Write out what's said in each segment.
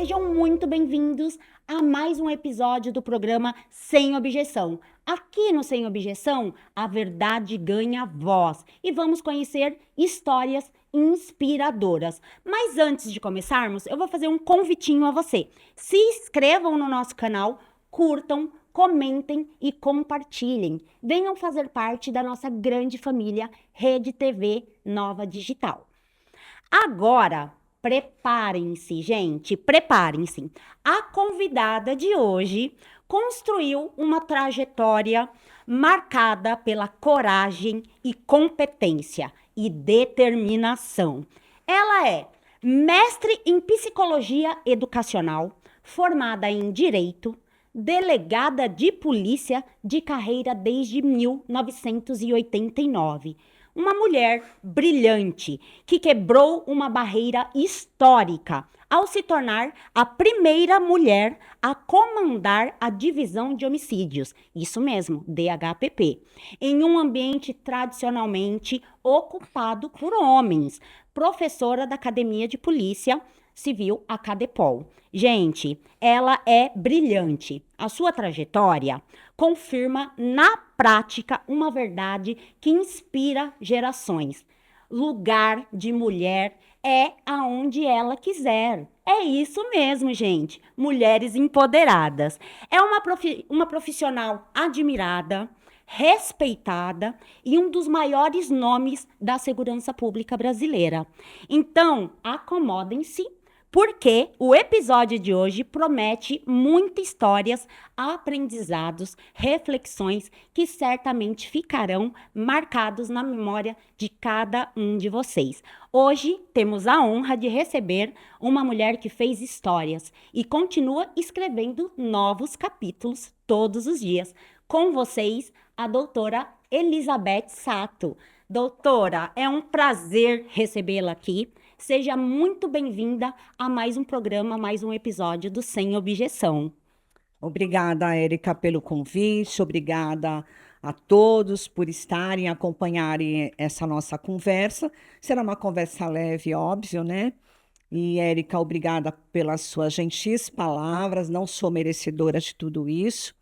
Sejam muito bem-vindos a mais um episódio do programa Sem Objeção. Aqui no Sem Objeção, a verdade ganha voz e vamos conhecer histórias inspiradoras. Mas antes de começarmos, eu vou fazer um convitinho a você. Se inscrevam no nosso canal, curtam, comentem e compartilhem. Venham fazer parte da nossa grande família Rede TV Nova Digital. Agora, preparem-se, gente, preparem-se. A convidada de hoje construiu uma trajetória marcada pela coragem e competência e determinação. Ela é mestre em psicologia educacional, formada em direito, delegada de polícia de carreira desde 1989. Uma mulher brilhante que quebrou uma barreira histórica ao se tornar a primeira mulher a comandar a divisão de homicídios, isso mesmo, DHPP, em um ambiente tradicionalmente ocupado por homens, professora da Academia de Polícia Civil, a Cadepol. Gente, ela é brilhante. A sua trajetória confirma na prática uma verdade que inspira gerações. Lugar de mulher é aonde ela quiser. É isso mesmo, gente. Mulheres empoderadas. É uma profissional admirada, respeitada e um dos maiores nomes da segurança pública brasileira. Então, acomodem-se porque o episódio de hoje promete muitas histórias, aprendizados, reflexões que certamente ficarão marcados na memória de cada um de vocês. Hoje temos a honra de receber uma mulher que fez histórias e continua escrevendo novos capítulos todos os dias. Com vocês, a doutora Elizabeth Sato. Doutora, é um prazer recebê-la aqui. Seja muito bem-vinda a mais um programa, mais um episódio do Sem Objeção. Obrigada, Érica, pelo convite. Obrigada a todos por estarem, acompanharem essa nossa conversa. Será uma conversa leve, óbvio, né? E, Érica, obrigada pelas suas gentis palavras. Não sou merecedora de tudo isso,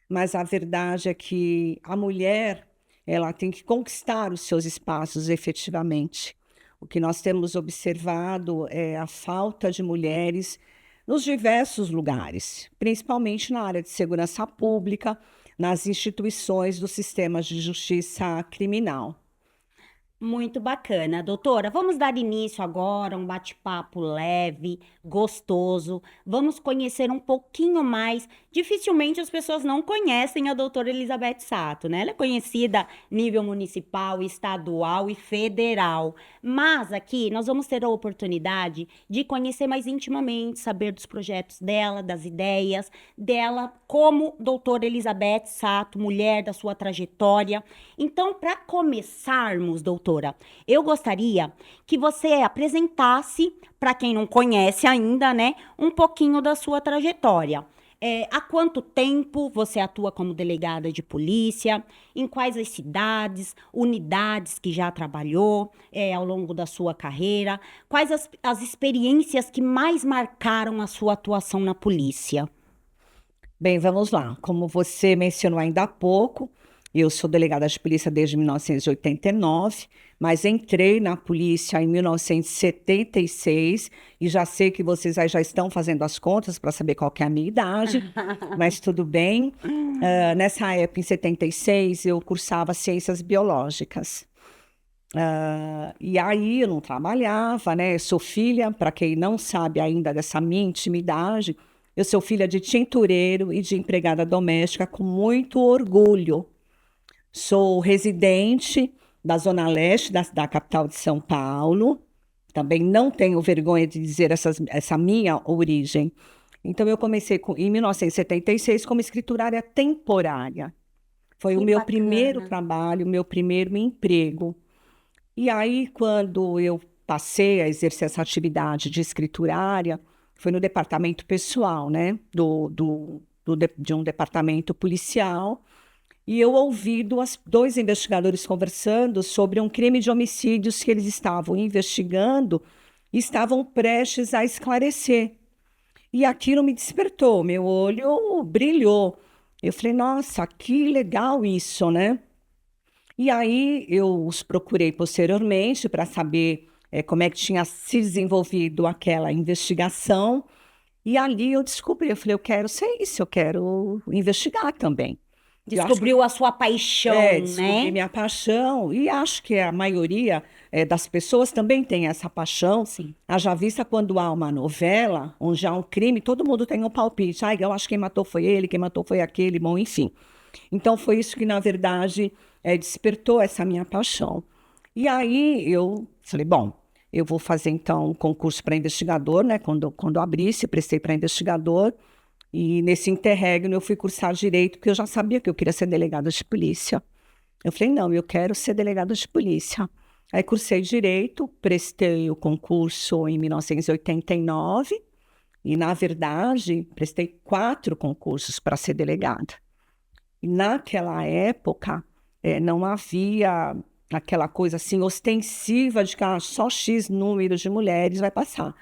mas a verdade é que a mulher, ela tem que conquistar os seus espaços efetivamente. O que nós temos observado é a falta de mulheres nos diversos lugares, principalmente na área de segurança pública, nas instituições dos sistemas de justiça criminal. Muito bacana, doutora. Vamos dar início agora a um bate-papo leve, gostoso. Vamos conhecer um pouquinho mais. Dificilmente as pessoas não conhecem a doutora Elizabeth Sato, né? Ela é conhecida a nível municipal, estadual e federal. Mas aqui nós vamos ter a oportunidade de conhecer mais intimamente, saber dos projetos dela, das ideias dela, como doutora Elizabeth Sato, mulher da sua trajetória. Então, para começarmos, doutora, eu gostaria que você apresentasse, para quem não conhece ainda, né, um pouquinho da sua trajetória. Há quanto tempo você atua como delegada de polícia? Em quais as cidades, unidades que já trabalhou ao longo da sua carreira? Quais as experiências que mais marcaram a sua atuação na polícia? Bem, vamos lá. Como você mencionou ainda há pouco, eu sou delegada de polícia desde 1989, mas entrei na polícia em 1976 e já sei que vocês aí já estão fazendo as contas para saber qual que é a minha idade, mas tudo bem. Nessa época, em 76, eu cursava ciências biológicas. E aí eu não trabalhava, né? Eu sou filha, para quem não sabe ainda dessa minha intimidade, eu sou filha de tintureiro e de empregada doméstica com muito orgulho. Sou residente da Zona Leste da capital de São Paulo. Também não tenho vergonha de dizer essa minha origem. Então, eu comecei em 1976 como escriturária temporária. Foi o Que meu primeiro bacana. trabalho, o meu primeiro emprego. E aí, quando eu passei a exercer essa atividade de escriturária, foi no departamento pessoal, né? De um departamento policial. E eu ouvi dois investigadores conversando sobre um crime de homicídios que eles estavam investigando e estavam prestes a esclarecer. E aquilo me despertou, meu olho brilhou. Eu falei, nossa, que legal isso, né? E aí eu os procurei posteriormente para saber como é que tinha se desenvolvido aquela investigação. E ali eu descobri, eu falei, eu quero ser isso, eu quero investigar também. Eu acho que Descobriu a sua paixão, descobri né? minha paixão e acho que a maioria das pessoas também tem essa paixão. Sim. Haja vista quando há uma novela, onde há um crime, todo mundo tem um palpite. Ah, eu acho que quem matou foi ele, quem matou foi aquele, bom, enfim. Então foi isso que, na verdade, despertou essa minha paixão. E aí eu falei, bom, eu vou fazer então um concurso para investigador, né? Quando abrisse, prestei para investigador. E nesse interregno eu fui cursar direito, porque eu já sabia que eu queria ser delegada de polícia. Eu falei, não, eu quero ser delegada de polícia. Aí cursei direito, prestei o concurso em 1989 e, na verdade, prestei 4 concursos para ser delegada. E naquela época, não havia aquela coisa assim ostensiva de que só X número de mulheres vai passar.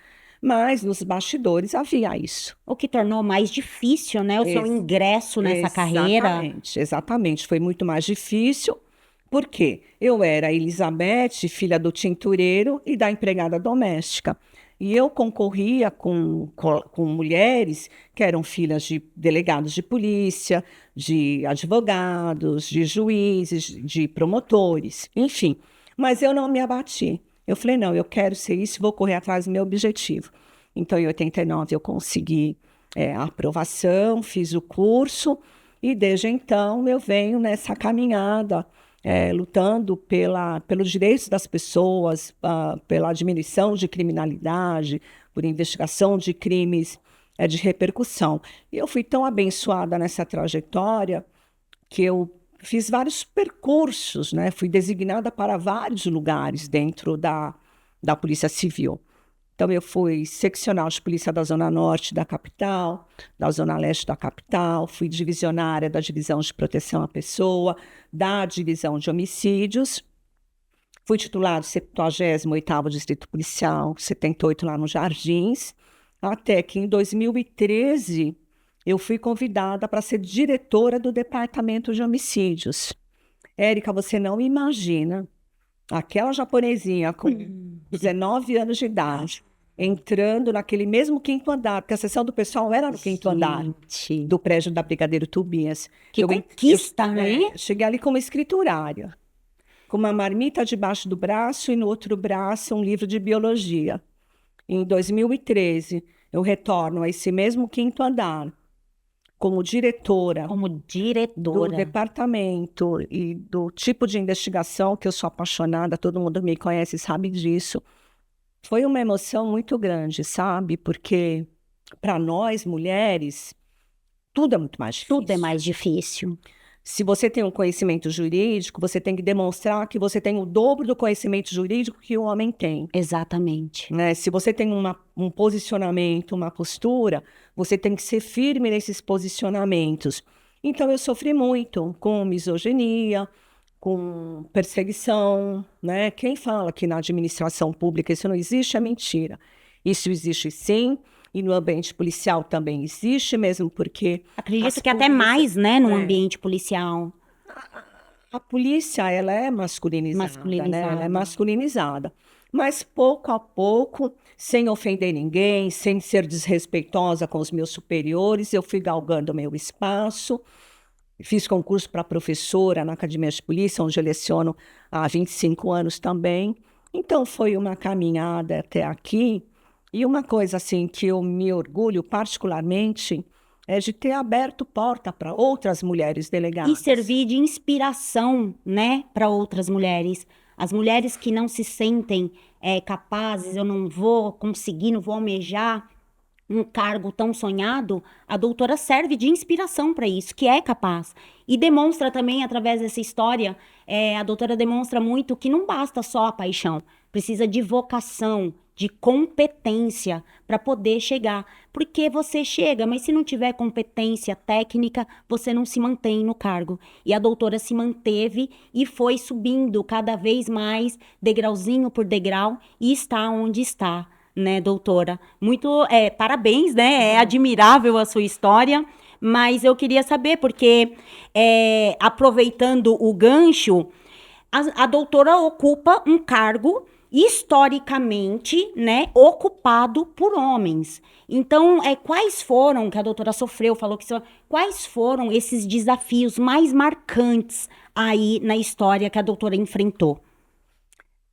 Mas nos bastidores havia isso. O que tornou mais difícil, né, o seu Ex- ingresso nessa carreira. Exatamente, exatamente. Foi muito mais difícil, porque eu era Elizabeth, filha do tintureiro e da empregada doméstica. E eu concorria com mulheres que eram filhas de delegados de polícia, de advogados, de juízes, de promotores, enfim. Mas eu não me abati. Eu falei, não, eu quero ser isso, vou correr atrás do meu objetivo. Então, em 89, eu consegui a aprovação, fiz o curso e desde então eu venho nessa caminhada, lutando pelos direitos das pessoas, pela diminuição de criminalidade, por investigação de crimes de repercussão. E eu fui tão abençoada nessa trajetória que eu fiz vários percursos, né? Fui designada para vários lugares dentro da Polícia Civil. Então, eu fui seccional de polícia da Zona Norte da capital, da Zona Leste da capital, fui divisionária da Divisão de Proteção à Pessoa, da Divisão de Homicídios, fui titular do 78º Distrito Policial, 78 lá nos Jardins, até que em 2013 eu fui convidada para ser diretora do Departamento de Homicídios. Érica, você não imagina aquela japonesinha com 19 anos de idade, entrando naquele mesmo quinto andar, porque a seção do pessoal era no quinto andar Gente, do prédio da Brigadeiro Tubias. que conquista, né? Cheguei ali como escriturária, com uma marmita debaixo do braço e no outro braço um livro de biologia. Em 2013, eu retorno a esse mesmo quinto andar, como diretora Como do diretora. departamento e do tipo de investigação que eu sou apaixonada, todo mundo me conhece e sabe disso. Foi uma emoção muito grande, sabe? Porque para nós, mulheres, tudo é muito mais difícil. Tudo é mais difícil. Se você tem um conhecimento jurídico, você tem que demonstrar que você tem o dobro do conhecimento jurídico que o homem tem. Exatamente. Né? Se você tem um posicionamento, uma postura, você tem que ser firme nesses posicionamentos. Então, eu sofri muito com misoginia, com perseguição, né? Quem fala que na administração pública isso não existe é mentira. Isso existe sim, e no ambiente policial também existe, mesmo porque Acredito que até mais, né, no ambiente policial. a polícia, ela é masculinizada, né? Ela é masculinizada. Mas pouco a pouco, sem ofender ninguém, sem ser desrespeitosa com os meus superiores, eu fui galgando meu espaço. Fiz concurso para professora na Academia de Polícia, onde eu leciono há 25 anos também. Então, foi uma caminhada até aqui. E uma coisa assim que eu me orgulho particularmente é de ter aberto porta para outras mulheres E delegadas. servir de inspiração, né, para outras mulheres. As mulheres que não se sentem capazes, eu não vou conseguir, não vou almejar um cargo tão sonhado, a doutora serve de inspiração para isso, que é capaz. E demonstra também, através dessa história, a doutora demonstra muito que não basta só a paixão, precisa de vocação, de competência para poder chegar. Porque você chega, mas se não tiver competência técnica, você não se mantém no cargo. E a doutora se manteve e foi subindo cada vez mais, degrauzinho por degrau, e está onde está. né, doutora? Muito, parabéns, né? É admirável a sua história, mas eu queria saber, porque aproveitando o gancho, a doutora ocupa um cargo historicamente, né, ocupado por homens. Então, quais foram, que a doutora sofreu, falou que quais foram esses desafios mais marcantes aí na história que a doutora enfrentou?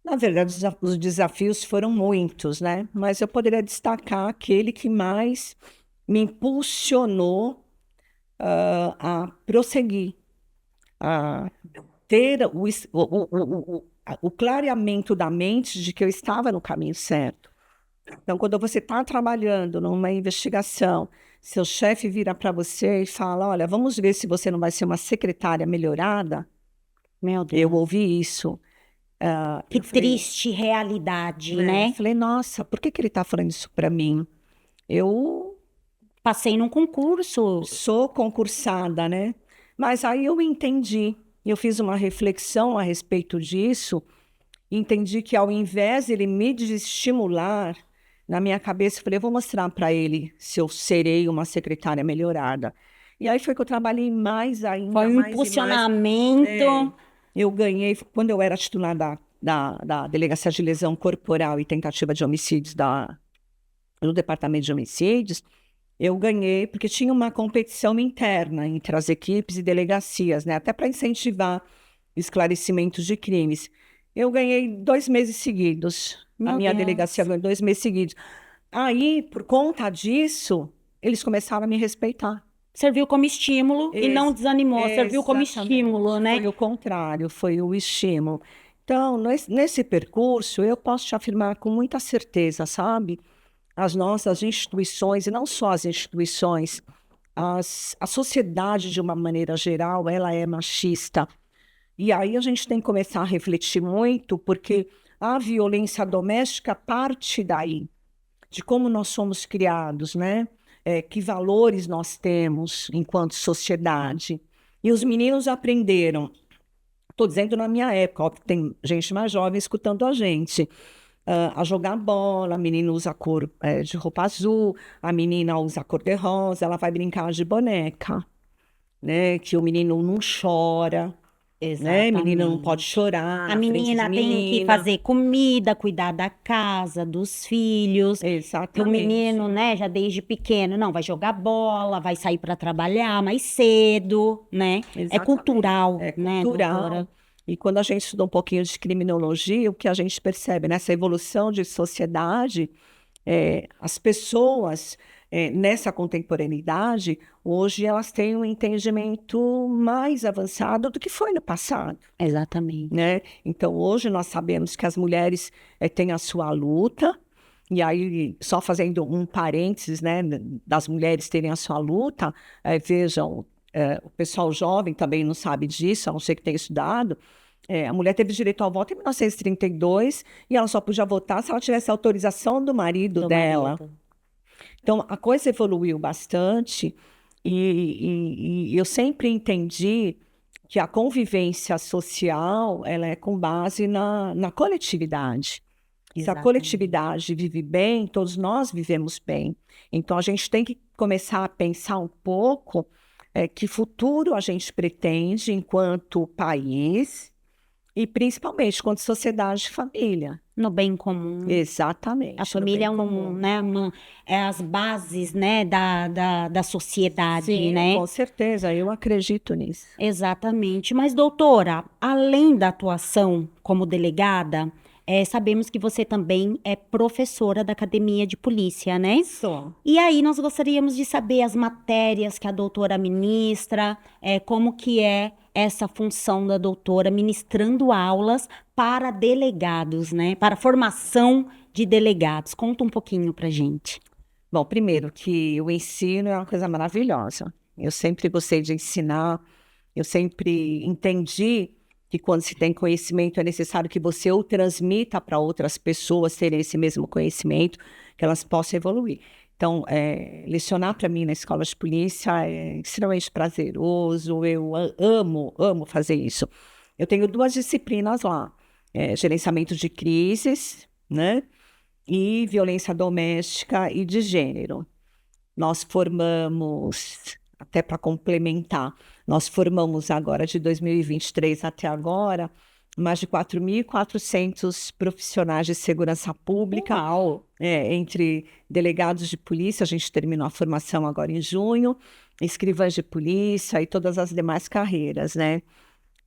Na verdade, os desafios foram muitos, né? Mas eu poderia destacar aquele que mais me impulsionou a prosseguir, a ter o clareamento da mente de que eu estava no caminho certo. Então, quando você está trabalhando numa investigação, seu chefe vira para você e fala: Olha, vamos ver se você não vai ser uma secretária melhorada. Meu Eu Deus. ouvi isso. Que Eu falei, triste realidade, né? né? Falei, nossa, por que ele está falando isso para mim? Eu Passei num concurso. sou concursada, né? Mas aí eu entendi, eu fiz uma reflexão a respeito disso, e entendi que ao invés de ele me desestimular, na minha cabeça eu falei, eu vou mostrar para ele se eu serei uma secretária melhorada. E aí foi que eu trabalhei mais Foi ainda, um mais e mais. É, impulsionamento. eu ganhei, quando eu era titular da Delegacia de Lesão Corporal e Tentativa de Homicídios do Departamento de Homicídios, eu ganhei, porque tinha uma competição interna entre as equipes e delegacias, né? Até para incentivar esclarecimentos de crimes. Eu ganhei 2 meses seguidos. A Meu minha delegacia Deus. ganhou 2 meses seguidos. Aí, por conta disso, eles começaram a me respeitar. Serviu como estímulo e não desanimou. Serviu como Exatamente. estímulo, né? Foi o contrário, foi o estímulo. Então, nesse percurso, eu posso te afirmar com muita certeza, sabe? As nossas instituições, e não só as instituições, a sociedade, de uma maneira geral, ela é machista. E aí a gente tem que começar a refletir muito, porque a violência doméstica parte daí, de como nós somos criados, né? Que valores nós temos enquanto sociedade. E os meninos aprenderam, estou dizendo na minha época, óbvio que tem gente mais jovem escutando a gente, a jogar bola, a menina usa cor de roupa azul, a menina usa cor de rosa, ela vai brincar de boneca, né? Que o menino não chora, né? Menina não pode Exatamente. chorar A na frente de menina tem que menina. fazer comida, cuidar da casa, dos filhos. E o menino, Exatamente. né, já desde pequeno, não, vai jogar bola, vai sair para trabalhar mais cedo, né? É Exatamente. cultural, É né, cultural. doutora? E quando a gente estuda um pouquinho de criminologia, o que a gente percebe nessa evolução de sociedade, as pessoas nessa contemporaneidade, hoje elas têm um entendimento mais avançado do que foi no passado, Exatamente. né? Então, hoje nós sabemos que as mulheres têm a sua luta, e aí, só fazendo um parênteses, né, das mulheres terem a sua luta, vejam, o pessoal jovem também não sabe disso, a não ser que tenha estudado, a mulher teve direito ao voto em 1932 e ela só podia votar se ela tivesse autorização do marido Do dela. marido. Então, a coisa evoluiu bastante e eu sempre entendi que a convivência social ela é com base na coletividade. Se a Exatamente. coletividade vive bem, todos nós vivemos bem. Então, a gente tem que começar a pensar um pouco que futuro a gente pretende enquanto país e principalmente quanto sociedade e família. No bem comum. A Exatamente, no família bem é um, comum. né, é as bases, né, da sociedade, Sim, né? com certeza, eu acredito nisso. Exatamente. Mas, doutora, além da atuação como delegada, sabemos que você também é professora da Academia de Polícia, né? Só. E aí nós gostaríamos de saber as matérias que a doutora ministra, como que é essa função da doutora ministrando aulas para delegados, né? Para formação de delegados. Conta um pouquinho pra gente. Bom, primeiro que o ensino é uma coisa maravilhosa. Eu sempre gostei de ensinar, eu sempre entendi que quando se tem conhecimento é necessário que você o transmita para outras pessoas terem esse mesmo conhecimento, que elas possam evoluir. Então, lecionar para mim na escola de polícia é extremamente prazeroso, eu amo fazer isso. Eu tenho 2 disciplinas lá, gerenciamento de crises, né? e violência doméstica e de gênero. Nós formamos, até para complementar, nós formamos agora de 2023 até agora mais de 4.400 profissionais de segurança pública, Uau! entre delegados de polícia, a gente terminou a formação agora em junho, escrivãs de polícia e todas as demais carreiras, né?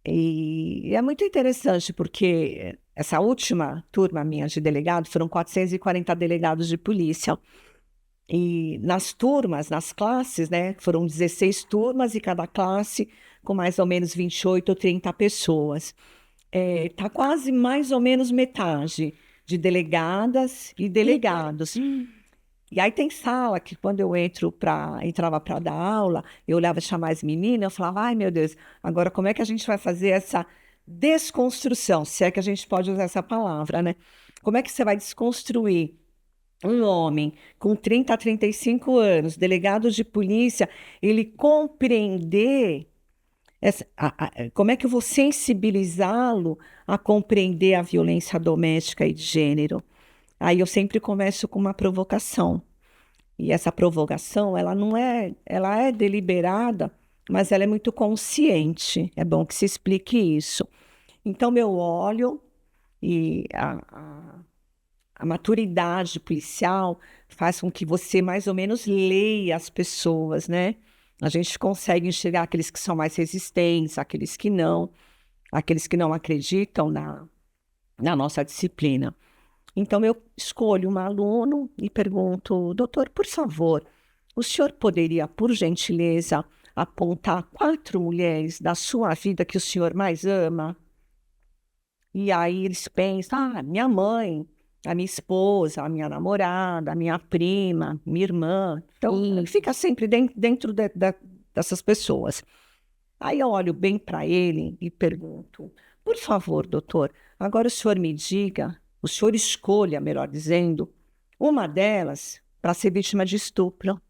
E é muito interessante porque essa última turma minha de delegado foram 440 delegados de polícia. E nas turmas, nas classes, né, foram 16 turmas e cada classe com mais ou menos 28 ou 30 pessoas. Tá quase mais ou menos metade de delegadas e delegados. E aí tem sala que quando eu entrava para dar aula, eu olhava chamar as meninas, eu falava, ai meu Deus, agora como é que a gente vai fazer essa desconstrução, se é que a gente pode usar essa palavra, né? Como é que você vai desconstruir um homem com 30 a 35 anos, delegado de polícia, ele compreender como é que eu vou sensibilizá-lo a compreender a violência doméstica e de gênero? Aí eu sempre começo com uma provocação. E essa provocação, ela é deliberada, mas ela é muito consciente. É bom que se explique isso. Então eu olho e a maturidade policial faz com que você mais ou menos leia as pessoas, né? A gente consegue enxergar aqueles que são mais resistentes, aqueles que não acreditam na nossa disciplina. Então, eu escolho um aluno e pergunto, doutor, por favor, o senhor poderia, por gentileza, apontar 4 mulheres da sua vida que o senhor mais ama? E aí eles pensam, minha mãe, a minha esposa, a minha namorada, a minha prima, minha irmã. Então, fica sempre dentro dessas pessoas. Aí eu olho bem para ele e pergunto, por favor, doutor, agora o senhor me diga, o senhor escolha, melhor dizendo, uma delas para ser vítima de estupro.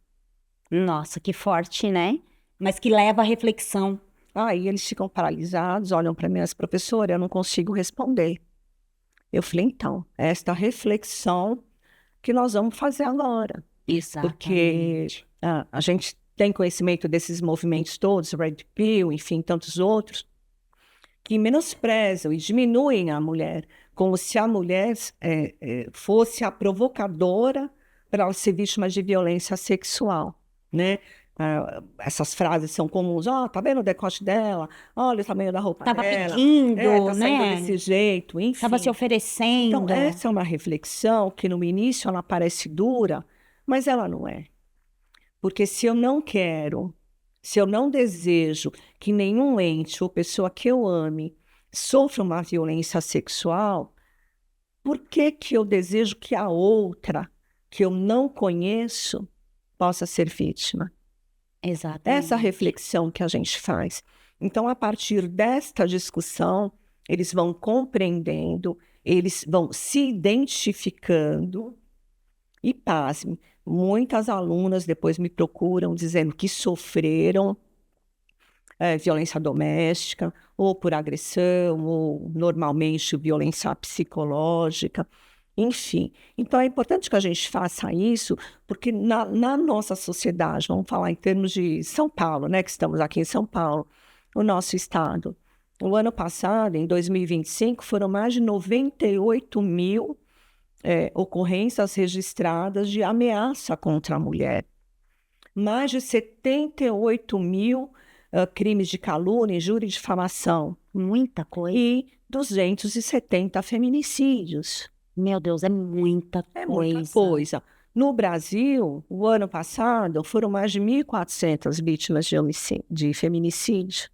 Nossa, que forte, né? Mas que leva à reflexão. Aí eles ficam paralisados, olham para mim, as professora, eu não consigo responder. Eu falei, então, esta reflexão que nós vamos fazer agora. Porque Exatamente. a gente tem conhecimento desses movimentos todos, Red Pill, enfim, tantos outros, que menosprezam e diminuem a mulher, como se a mulher fosse a provocadora para ela ser vítima de violência sexual, né? Essas frases são comuns. Tá vendo o decote dela? Olha o tamanho da roupa Tava dela. pedindo, Tá saindo né? desse jeito, Tava se enfim. Então, oferecendo. essa é uma reflexão que no início ela parece dura, mas ela não é. Porque se eu não quero, se eu não desejo que nenhum ente ou pessoa que eu ame sofra uma violência sexual, por que que eu desejo que a outra, que eu não conheço, possa ser vítima? Essa Exatamente. reflexão que a gente faz. Então, a partir desta discussão, eles vão compreendendo, eles vão se identificando e, pasme, muitas alunas depois me procuram dizendo que sofreram violência doméstica, ou por agressão, ou normalmente violência psicológica, enfim. Então é importante que a gente faça isso, porque na nossa sociedade, vamos falar em termos de São Paulo, né, que estamos aqui em São Paulo, o nosso estado. O ano passado, em 2025, foram mais de 98 mil ocorrências registradas de ameaça contra a mulher. Mais de 78 mil crimes de calúnia, injúria e difamação. Muita coisa. E 270 feminicídios. Meu Deus, é muita É coisa. muita coisa. No Brasil, o ano passado, foram mais de 1.400 vítimas de feminicídio.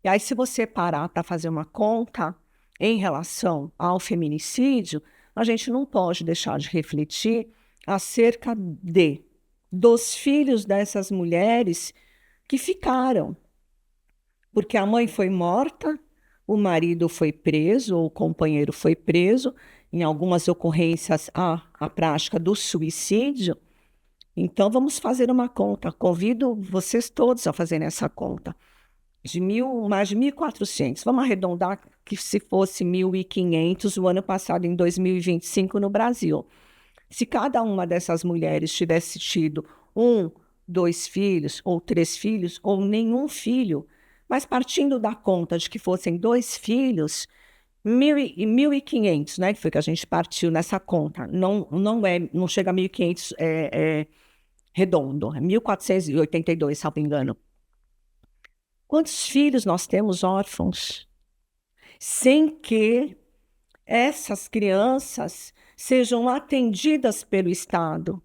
E aí, se você parar para fazer uma conta em relação ao feminicídio, a gente não pode deixar de refletir acerca dos filhos dessas mulheres que ficaram. Porque a mãe foi morta, o marido foi preso, ou o companheiro foi preso, em algumas ocorrências há a prática do suicídio. Então, vamos fazer uma conta. Convido vocês todos a fazerem essa conta. Mais de 1.400. Vamos arredondar que se fosse 1.500 o ano passado, em 2025, no Brasil. Se cada uma dessas mulheres tivesse tido um, dois filhos, ou três filhos, ou nenhum filho, mas partindo da conta de que fossem dois filhos, 1.500, né, que foi que a gente partiu nessa conta, não chega a 1.500 redondo, é 1.482, se não me engano. Quantos filhos nós temos órfãos? Sem que essas crianças sejam atendidas pelo Estado.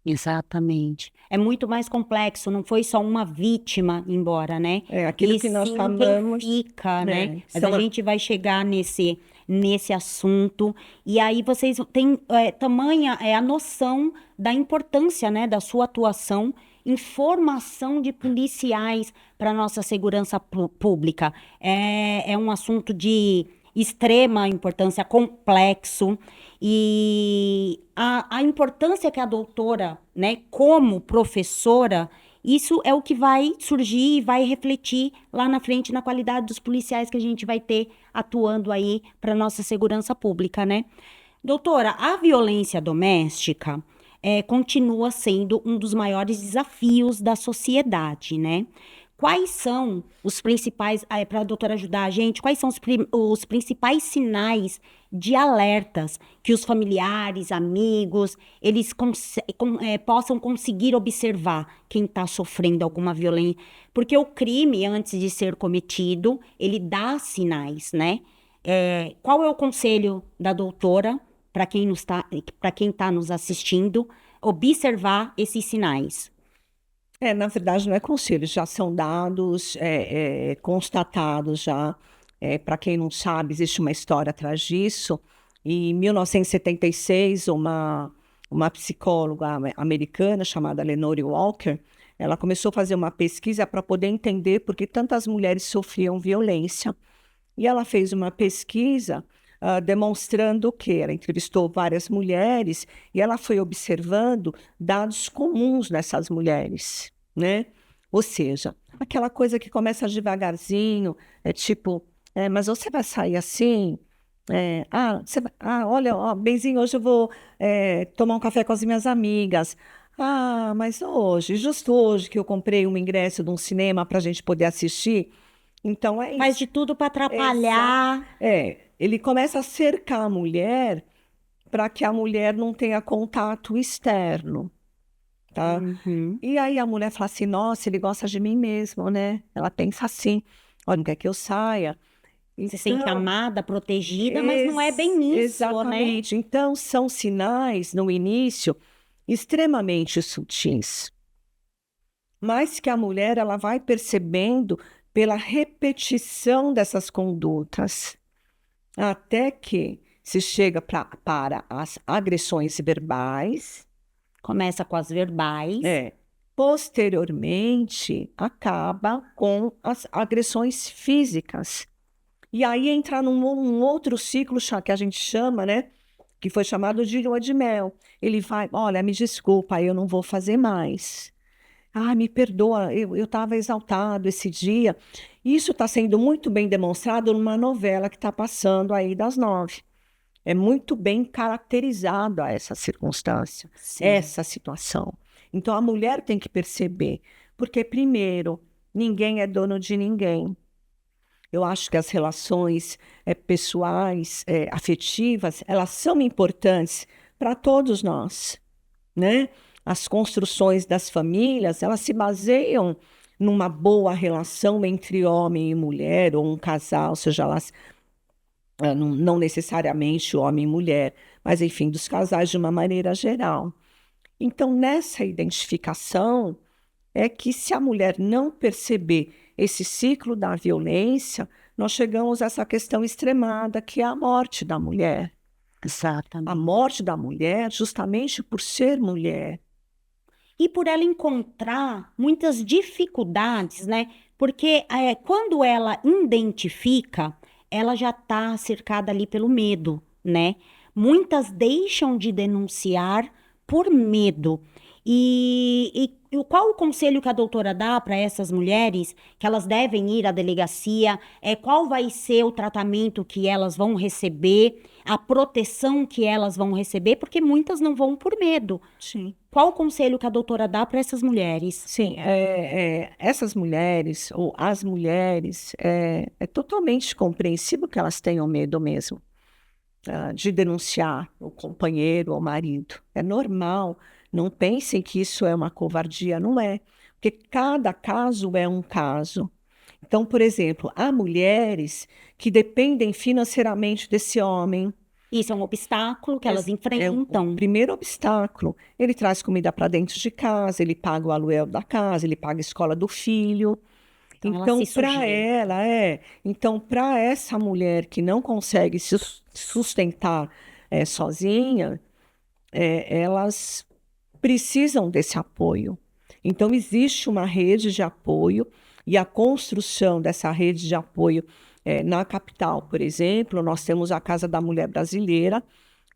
Exatamente. É muito mais complexo, não foi só uma vítima embora, né? É aquilo E que nós sim quem chamamos, fica, né? né? Mas a gente vai chegar nesse assunto. E aí vocês têm tamanha a noção da importância, né, da sua atuação em formação de policiais para a nossa segurança pública. É um assunto de extrema importância, complexo. E a importância que a doutora, né, como professora, isso é o que vai surgir e vai refletir lá na frente na qualidade dos policiais que a gente vai ter atuando aí para nossa segurança pública, né? Doutora, a violência doméstica continua sendo um dos maiores desafios da sociedade, né? Quais são os principais, para a doutora ajudar a gente, quais são os principais sinais de alertas que os familiares, amigos, eles possam conseguir observar quem está sofrendo alguma violência? Porque o crime, antes de ser cometido, ele dá sinais, né? Qual é o conselho da doutora para quem está nos assistindo, observar esses sinais? na verdade, não é conselho, já são dados constatados já. Para quem não sabe, existe uma história atrás disso. Em 1976, uma psicóloga americana chamada Lenore Walker, ela começou a fazer uma pesquisa para poder entender por que tantas mulheres sofriam violência. E ela fez uma pesquisa demonstrando o quê? Ela entrevistou várias mulheres e ela foi observando dados comuns nessas mulheres, né? Ou seja, aquela coisa que começa devagarzinho, tipo, mas você vai sair assim? Olha, ó, benzinho, hoje eu vou tomar um café com as minhas amigas. Ah, mas hoje, justo hoje que eu comprei um ingresso de um cinema para a gente poder assistir. Então é Faz isso. de tudo para Exato. atrapalhar. Ele começa a cercar a mulher para que a mulher não tenha contato externo, tá? Uhum. E aí a mulher fala assim, nossa, ele gosta de mim mesmo, né? Ela pensa assim, olha, não quer que eu saia. Se sente Então, amada, protegida, mas não é bem isso, né? exatamente. Então, são sinais, no início, extremamente sutis, mas que a mulher ela vai percebendo pela repetição dessas condutas. Até que se chega para as agressões verbais, Começa com as verbais. é, posteriormente acaba com as agressões físicas. E aí entra num outro ciclo que a gente chama, né? Que foi chamado de lua de mel. Ele vai, olha, me desculpa, eu não vou fazer mais. Ah, me perdoa, eu estava exaltado esse dia. Isso está sendo muito bem demonstrado numa novela que está passando aí das 9. É muito bem caracterizado a essa circunstância, Sim. essa situação. Então a mulher tem que perceber, porque primeiro, ninguém é dono de ninguém. Eu acho que as relações pessoais, afetivas, elas são importantes para todos nós, né? As construções das famílias, elas se baseiam numa boa relação entre homem e mulher, ou um casal, seja lá, não necessariamente homem e mulher, mas enfim, dos casais de uma maneira geral. Então, nessa identificação, é que se a mulher não perceber esse ciclo da violência, nós chegamos a essa questão extremada, que é a morte da mulher. A Exatamente. morte da mulher, justamente por ser mulher. E por ela encontrar muitas dificuldades, né? Porque quando ela identifica, ela já está cercada ali pelo medo, né? Muitas deixam de denunciar por medo. qual o conselho que a doutora dá para essas mulheres que elas devem ir à delegacia? Qual vai ser o tratamento que elas vão receber, a proteção que elas vão receber, porque muitas não vão por medo. Sim. Qual o conselho que a doutora dá para essas mulheres? Sim, essas mulheres, ou as mulheres, é totalmente compreensível que elas tenham medo mesmo, de denunciar o companheiro ou o marido. É normal, não pensem que isso é uma covardia, não é. Porque cada caso é um caso. Então, por exemplo, há mulheres que dependem financeiramente desse homem. Isso é um obstáculo que elas É o enfrentam. primeiro obstáculo. Ele traz comida para dentro de casa, ele paga o aluguel da casa, ele paga a escola do filho. Então, ela se sujeita. Então, para essa mulher que não consegue se sustentar sozinha, elas precisam desse apoio. Então, existe uma rede de apoio e a construção dessa rede de apoio na capital, por exemplo, nós temos a Casa da Mulher Brasileira,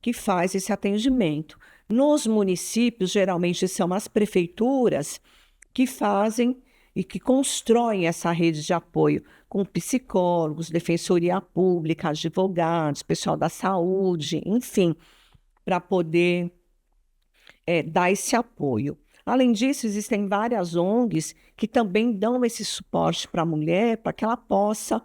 que faz esse atendimento. Nos municípios, geralmente são as prefeituras que fazem e que constroem essa rede de apoio com psicólogos, defensoria pública, advogados, pessoal da saúde, enfim, para poder dar esse apoio. Além disso, existem várias ONGs que também dão esse suporte para a mulher, para que ela possa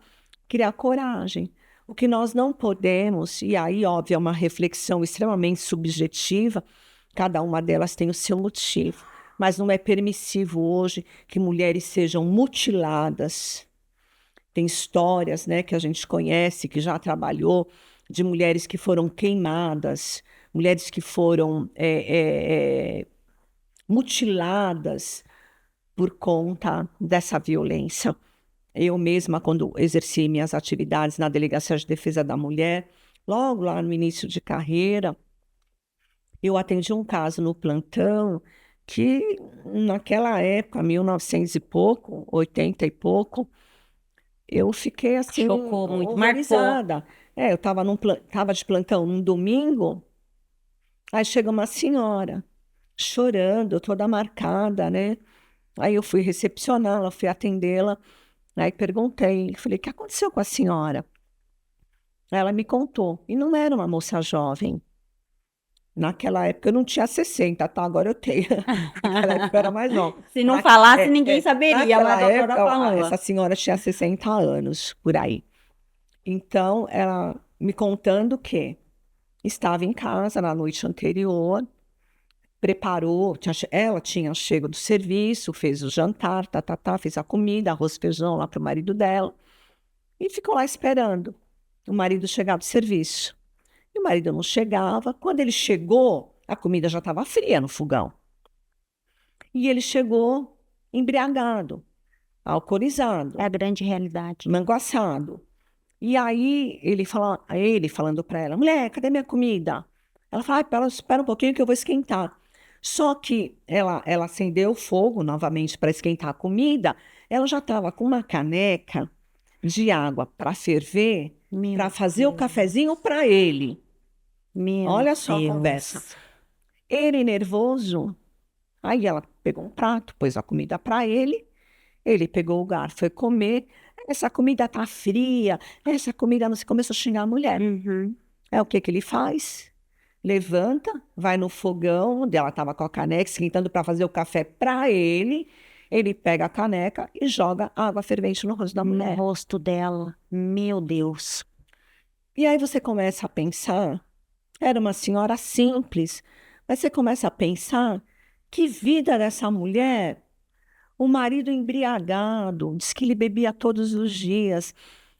criar coragem. O que nós não podemos, e aí, óbvio, é uma reflexão extremamente subjetiva, cada uma delas tem o seu motivo, mas não é permissivo hoje que mulheres sejam mutiladas. Tem histórias, né, que a gente conhece, que já trabalhou, de mulheres que foram queimadas, mulheres que foram mutiladas por conta dessa violência. Eu mesma, quando exerci minhas atividades na Delegacia de Defesa da Mulher, logo lá no início de carreira, eu atendi um caso no plantão que, naquela época, 1900 e pouco, 80 e pouco, eu fiquei assim, Chocou muito, marcou. horrorizada. Eu estava de plantão num domingo, aí chega uma senhora chorando, toda marcada, né? Aí eu fui recepcioná-la, fui atendê-la, aí perguntei, falei, o que aconteceu com a senhora? Ela me contou, e não era uma moça jovem. Naquela época eu não tinha 60, tá? Agora eu tenho. Naquela época eu era mais nova. Se não falasse, É, ninguém é, saberia, mas naquela a doutora época, falou. essa senhora tinha 60 anos, por aí. Então, ela me contando que estava em casa na noite anterior, preparou, ela tinha chego do serviço, fez o jantar, fez a comida, arroz, feijão lá para o marido dela, e ficou lá esperando o marido chegar do serviço. E o marido não chegava. Quando ele chegou, a comida já estava fria no fogão. E ele chegou embriagado, alcoolizado, É a grande realidade. manguaçado. E aí ele falando para ela, mulher, cadê minha comida? Ela fala, espera um pouquinho que eu vou esquentar. Só que ela acendeu o fogo novamente para esquentar a comida, ela já estava com uma caneca de água para ferver, Meu para fazer o Deus. cafezinho para ele. Meu Olha só a Deus. conversa. Ele nervoso, aí ela pegou um prato, pôs a comida para ele pegou o garfo, foi comer. Essa comida tá fria, essa comida não se começou a xingar a mulher. Uhum. O que que ele faz? Levanta, vai no fogão, onde ela estava com a caneca, esquentando para fazer o café para ele. Ele pega a caneca e joga água fervente no rosto da No mulher. rosto dela. Meu Deus. E aí você começa a pensar, era uma senhora simples, mas você começa a pensar que vida dessa mulher. O marido embriagado, diz que ele bebia todos os dias.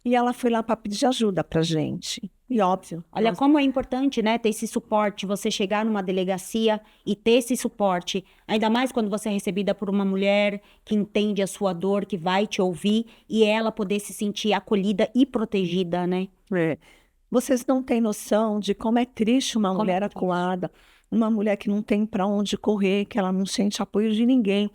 E ela foi lá para pedir ajuda para gente. E óbvio, Olha como é importante, né, ter esse suporte, você chegar numa delegacia e ter esse suporte, ainda mais quando você é recebida por uma mulher que entende a sua dor, que vai te ouvir e ela poder se sentir acolhida e protegida, né? vocês não têm noção de como é triste uma Como é mulher triste. acuada, uma mulher que não tem para onde correr, que ela não sente apoio de ninguém.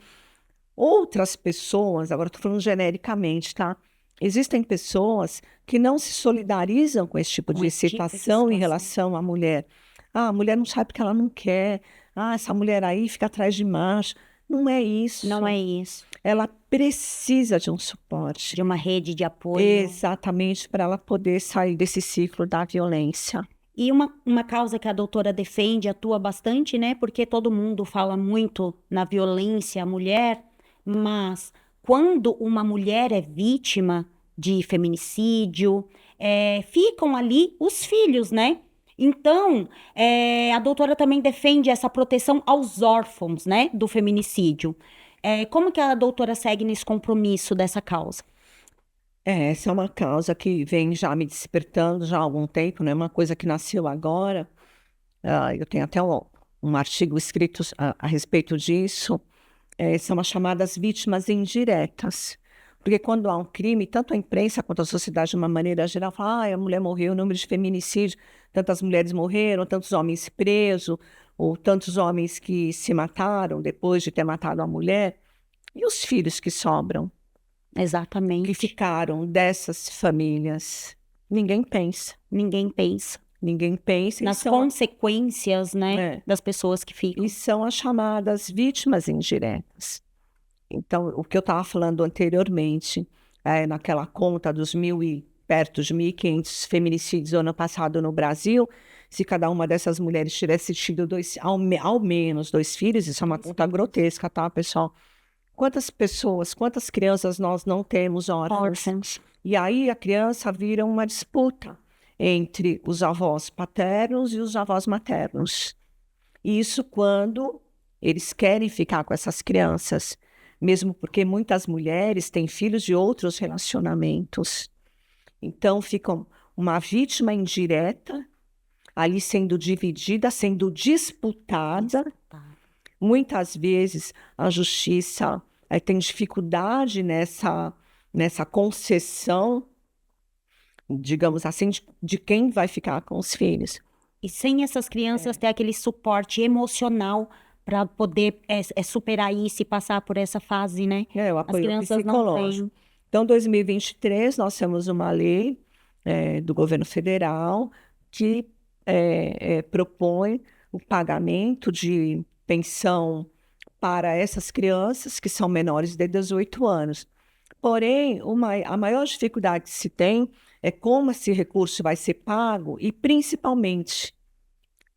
Outras pessoas, agora estou falando genericamente, tá? Existem pessoas que não se solidarizam com esse tipo Com de esse tipo de situação em situação. relação à mulher. Ah, a mulher não sabe porque ela não quer. Ah, essa mulher aí fica atrás de macho. Não é isso. Não é isso. Ela precisa de um suporte. De uma rede de apoio. Exatamente, para ela poder sair desse ciclo da violência. E uma causa que a doutora defende, atua bastante, né? Porque todo mundo fala muito na violência à mulher, mas quando uma mulher é vítima de feminicídio, ficam ali os filhos, né? Então, a doutora também defende essa proteção aos órfãos, né? Do feminicídio. Como que a doutora segue nesse compromisso dessa causa? Essa é uma causa que vem já me despertando já há algum tempo, não é uma coisa que nasceu agora. Eu tenho até um artigo escrito a respeito disso. São as chamadas vítimas indiretas. Porque quando há um crime, tanto a imprensa quanto a sociedade, de uma maneira geral, fala: a mulher morreu, o número de feminicídio, tantas mulheres morreram, tantos homens presos, ou tantos homens que se mataram depois de ter matado a mulher. E os filhos que sobram, que Exatamente. ficaram dessas famílias? Ninguém pensa. Ninguém pensa Ninguém pensa. nas consequências, né, das pessoas que ficam. E são as chamadas vítimas indiretas. Então, o que eu estava falando anteriormente, naquela conta dos perto de 1.500 feminicídios ano passado no Brasil, se cada uma dessas mulheres tivesse tido ao menos 2 filhos, isso é uma conta grotesca, tá, pessoal? Quantas pessoas, quantas crianças nós não temos órfãos? E aí a criança vira uma disputa entre os avós paternos e os avós maternos. Isso quando eles querem ficar com essas crianças, mesmo porque muitas mulheres têm filhos de outros relacionamentos. Então, fica uma vítima indireta ali sendo dividida, sendo disputada. Muitas vezes a justiça tem dificuldade nessa concessão, digamos assim, de quem vai ficar com os filhos. E sem essas crianças ter aquele suporte emocional para poder superar isso e passar por essa fase, né? O As apoio crianças psicológico. não têm. Então, em 2023, nós temos uma lei do governo federal que propõe o pagamento de pensão para essas crianças que são menores de 18 anos. Porém, a maior dificuldade que se tem é como esse recurso vai ser pago e, principalmente,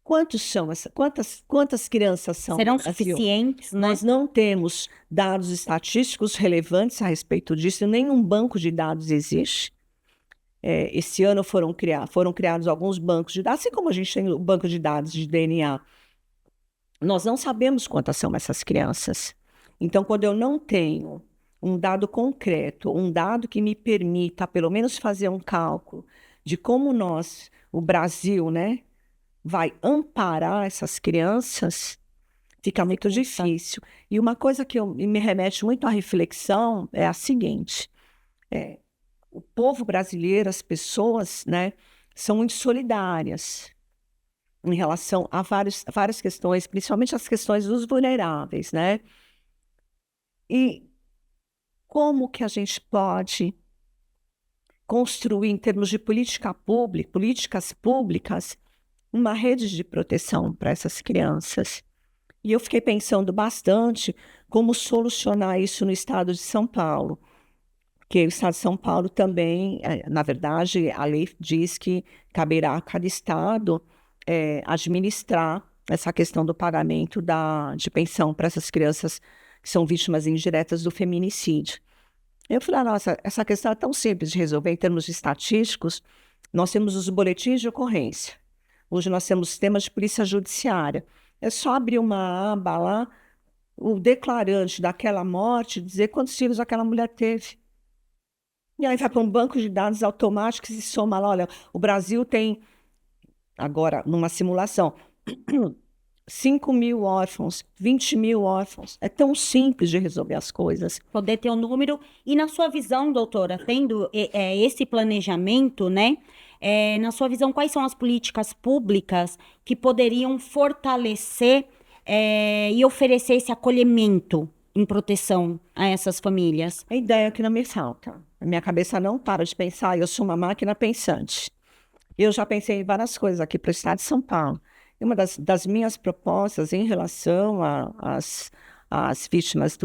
quantas crianças são Serão no Brasil? suficientes, né? Nós não temos dados estatísticos relevantes a respeito disso, nenhum banco de dados existe. Esse ano foram criados alguns bancos de dados, assim como a gente tem o banco de dados de DNA. Nós não sabemos quantas são essas crianças. Então, quando eu não tenho um dado concreto, um dado que me permita, pelo menos, fazer um cálculo de como o Brasil, né, vai amparar essas crianças, fica muito difícil. E uma coisa que me remete muito à reflexão é a seguinte: o povo brasileiro, as pessoas, né, são muito solidárias em relação a várias questões, principalmente as questões dos vulneráveis, né? E como que a gente pode construir, em termos de políticas públicas, uma rede de proteção para essas crianças? E eu fiquei pensando bastante como solucionar isso no estado de São Paulo, porque o estado de São Paulo também, na verdade, a lei diz que caberá a cada estado administrar essa questão do pagamento de pensão para essas crianças que são vítimas indiretas do feminicídio. Eu falei: nossa, essa questão é tão simples de resolver em termos estatísticos. Nós temos os boletins de ocorrência. Hoje nós temos sistemas de polícia judiciária. É só abrir uma aba lá, o declarante daquela morte, dizer quantos filhos aquela mulher teve. E aí vai para um banco de dados automático e se soma lá. Olha, o Brasil tem, agora, numa simulação, 5.000 órfãos, 20.000 órfãos. É tão simples de resolver as coisas. Poder ter um número. E na sua visão, doutora, tendo esse planejamento, né? Na sua visão, quais são as políticas públicas que poderiam fortalecer e oferecer esse acolhimento em proteção a essas famílias? A ideia que não me falta. A minha cabeça não para de pensar, eu sou uma máquina pensante. Eu já pensei em várias coisas aqui para o estado de São Paulo. E uma das minhas propostas em relação as vítimas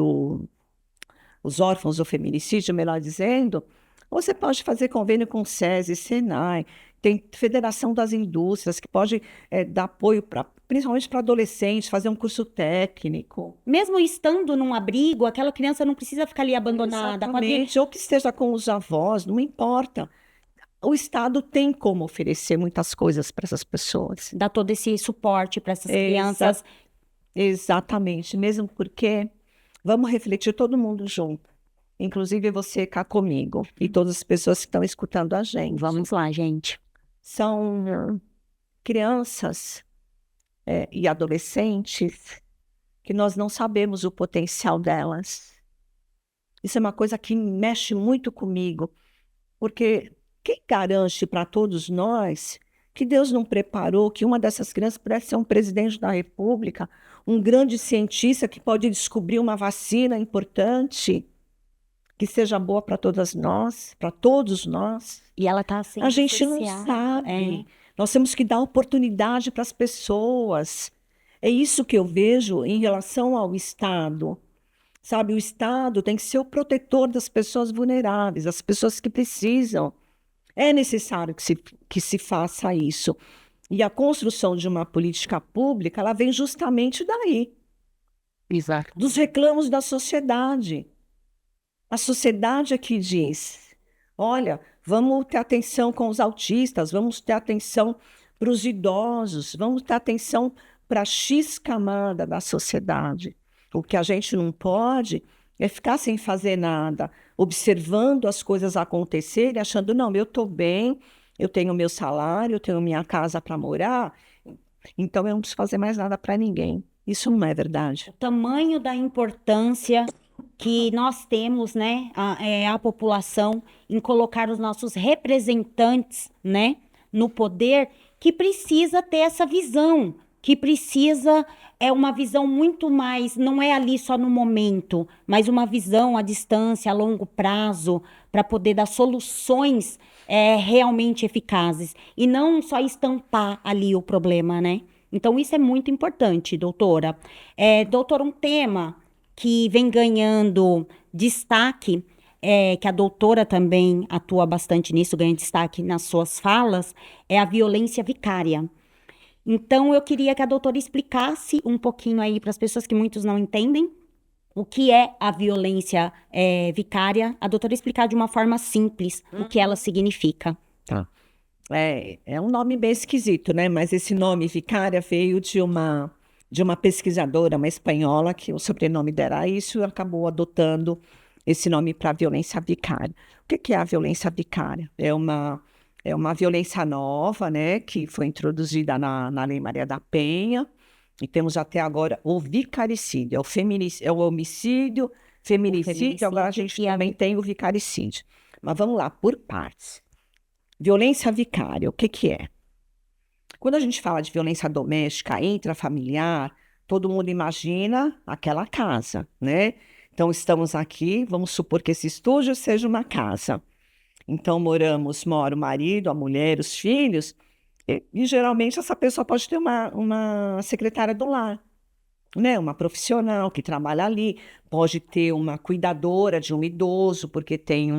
os órfãos do feminicídio, melhor dizendo, você pode fazer convênio com o SESI, Senai, tem Federação das Indústrias, que pode dar apoio, principalmente para adolescentes, fazer um curso técnico. Mesmo estando num abrigo, aquela criança não precisa ficar ali abandonada. Exatamente, ou que esteja com os avós, não importa. O Estado tem como oferecer muitas coisas para essas pessoas. Dar todo esse suporte para essas crianças. Exatamente, mesmo porque vamos refletir todo mundo junto. Inclusive você cá comigo e todas as pessoas que estão escutando a gente. Vamos lá, gente. São crianças e adolescentes que nós não sabemos o potencial delas. Isso é uma coisa que mexe muito comigo, porque quem garante para todos nós que Deus não preparou que uma dessas crianças pudesse ser um presidente da República, um grande cientista que pode descobrir uma vacina importante, que seja boa para todas nós, para todos nós. E ela está assim. A gente não sabe. Nós temos que dar oportunidade para as pessoas. É isso que eu vejo em relação ao Estado. Sabe, o Estado tem que ser o protetor das pessoas vulneráveis, das pessoas que precisam. É necessário que se faça isso. E a construção de uma política pública, ela vem justamente daí. Exato. Dos reclamos da sociedade. A sociedade é que diz, olha, vamos ter atenção com os autistas, vamos ter atenção para os idosos, vamos ter atenção para a X camada da sociedade. O que a gente não pode é ficar sem fazer nada, observando as coisas acontecerem, achando, não, eu estou bem, eu tenho meu salário, eu tenho minha casa para morar, então eu não preciso fazer mais nada para ninguém. Isso não é verdade. O tamanho da importância que nós temos, né, a população, em colocar os nossos representantes, né, no poder, que precisa ter essa visão, que precisa, uma visão muito mais, não é ali só no momento, mas uma visão à distância, a longo prazo, para poder dar soluções realmente eficazes, e não só estampar ali o problema, né? Então, isso é muito importante, doutora. Doutora, um tema que vem ganhando destaque, que a doutora também atua bastante nisso, ganha destaque nas suas falas, é a violência vicária. Então, eu queria que a doutora explicasse um pouquinho aí para as pessoas que muitos não entendem o que é a violência vicária, a doutora explicar de uma forma simples o que ela significa. Tá. É um nome bem esquisito, né? Mas esse nome vicária veio de uma pesquisadora, uma espanhola, que o sobrenome dela era isso, e acabou adotando esse nome para violência vicária. O que é a violência vicária? É uma violência nova, né, que foi introduzida na Lei Maria da Penha, e temos até agora o vicaricídio, é o homicídio, feminicídio, agora a gente também tem o vicaricídio. Mas vamos lá, por partes. Violência vicária, o que é? Quando a gente fala de violência doméstica, intrafamiliar, todo mundo imagina aquela casa, né? Então, estamos aqui, vamos supor que esse estúdio seja uma casa. Então, mora o marido, a mulher, os filhos, e geralmente essa pessoa pode ter uma secretária do lar, né? Uma profissional que trabalha ali, pode ter uma cuidadora de um idoso, porque tem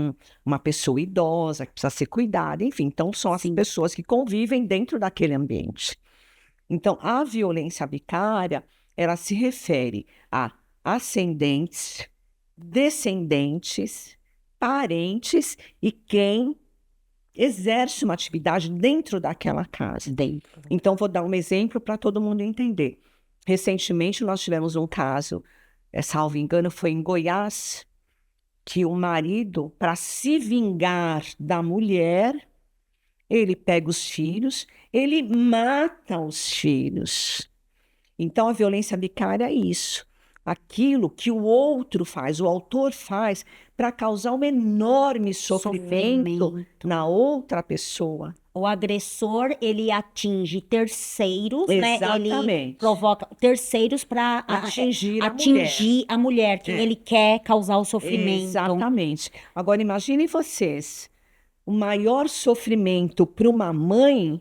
uma pessoa idosa que precisa ser cuidada, enfim, então são as pessoas que convivem dentro daquele ambiente. Então, a violência vicária, ela se refere a ascendentes, descendentes, parentes e quem exerce uma atividade dentro daquela casa. Então, vou dar um exemplo para todo mundo entender. Recentemente, nós tivemos um caso, salvo engano, foi em Goiás, que o marido, para se vingar da mulher, ele pega os filhos, ele mata os filhos. Então, a violência vicária é isso. Aquilo que o outro faz, o autor faz, para causar um enorme sofrimento na outra pessoa. O agressor, ele atinge terceiros, né? Exatamente. Ele provoca terceiros para atingir a mulher, que ele quer causar o sofrimento. Exatamente. Agora, imaginem vocês, o maior sofrimento para uma mãe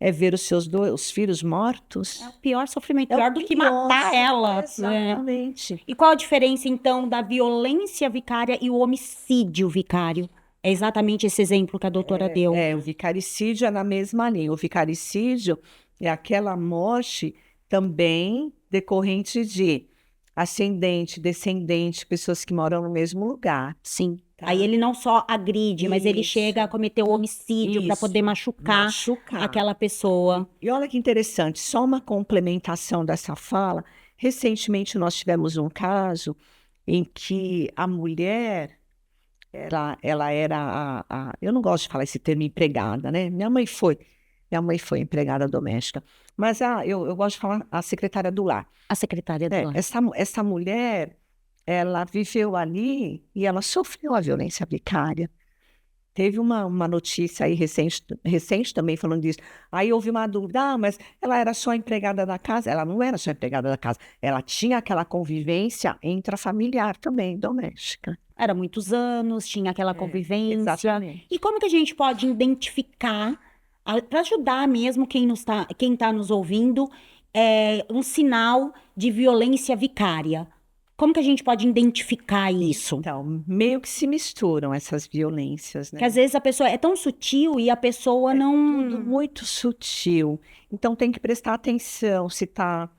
é ver os filhos mortos. É o pior sofrimento, É o pior do que pior, matar ela, né? exatamente. E qual a diferença, então, da violência vicária e o homicídio vicário? É exatamente esse exemplo que a doutora deu. O vicaricídio é na mesma linha. O vicaricídio é aquela morte também decorrente de ascendente, descendente, pessoas que moram no mesmo lugar. Sim. Tá. Aí ele não só agride, mas ele Isso. chega a cometer o homicídio para Isso. poder machucar Machucar. aquela pessoa. E olha que interessante, só uma complementação dessa fala. Recentemente nós tivemos um caso em que a mulher, ela era eu não gosto de falar esse termo empregada, né? Minha mãe foi empregada doméstica, mas eu gosto de falar a secretária do lar. A secretária do lar. Essa mulher, ela viveu ali e ela sofreu a violência vicária. Teve uma notícia aí recente também falando disso. Aí houve uma dúvida, mas ela era só empregada da casa? Ela não era só empregada da casa, ela tinha aquela convivência intrafamiliar também, doméstica. Era muitos anos, tinha aquela convivência. Exatamente. E como que a gente pode identificar, para ajudar mesmo quem tá nos ouvindo, um sinal de violência vicária? Como que a gente pode identificar isso? Então, meio que se misturam essas violências, né? Que às vezes a pessoa é tão sutil e a pessoa não... Tudo muito sutil. Então, tem que prestar atenção se está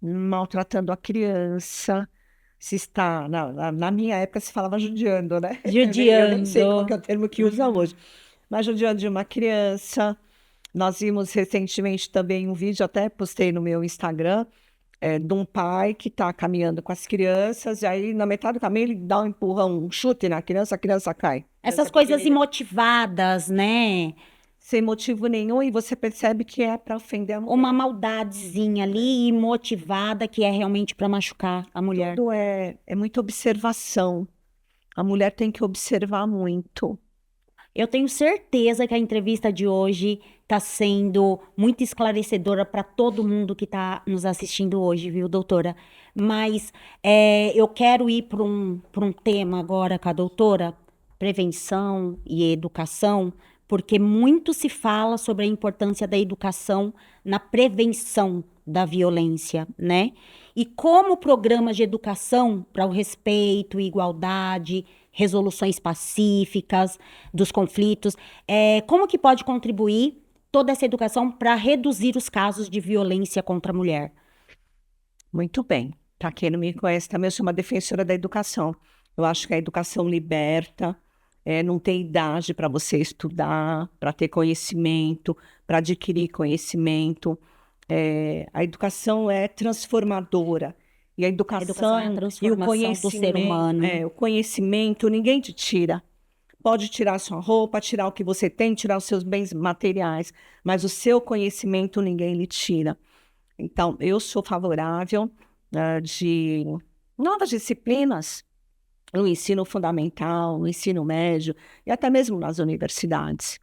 maltratando a criança, se está... Na minha época se falava judiando, né? Eu nem sei qual que é o termo que usa hoje. Mas judiando de uma criança. Nós vimos recentemente também um vídeo, até postei no meu Instagram, de um pai que está caminhando com as crianças, e aí na metade do caminho ele dá um empurrão, um chute na criança, a criança cai. Essas coisas imotivadas, né? Sem motivo nenhum, e você percebe que é para ofender a mulher. Uma maldadezinha ali, imotivada, que é realmente para machucar a mulher. Tudo é muita observação. A mulher tem que observar muito. Eu tenho certeza que a entrevista de hoje está sendo muito esclarecedora para todo mundo que está nos assistindo hoje, viu, doutora? Mas eu quero ir para um tema agora com a doutora, prevenção e educação, porque muito se fala sobre a importância da educação na prevenção da violência, né? E como programas de educação para o respeito, igualdade, resoluções pacíficas dos conflitos, como que pode contribuir toda essa educação para reduzir os casos de violência contra a mulher? Muito bem. Para quem não me conhece, também eu sou uma defensora da educação. Eu acho que a educação liberta, não tem idade para você estudar, para ter conhecimento, para adquirir conhecimento. A educação é transformadora. E a educação é a e o transformação do ser humano. o conhecimento ninguém te tira. Pode tirar sua roupa, tirar o que você tem, tirar os seus bens materiais, mas o seu conhecimento ninguém lhe tira. Então, eu sou favorável de novas disciplinas no ensino fundamental, no ensino médio e até mesmo nas universidades.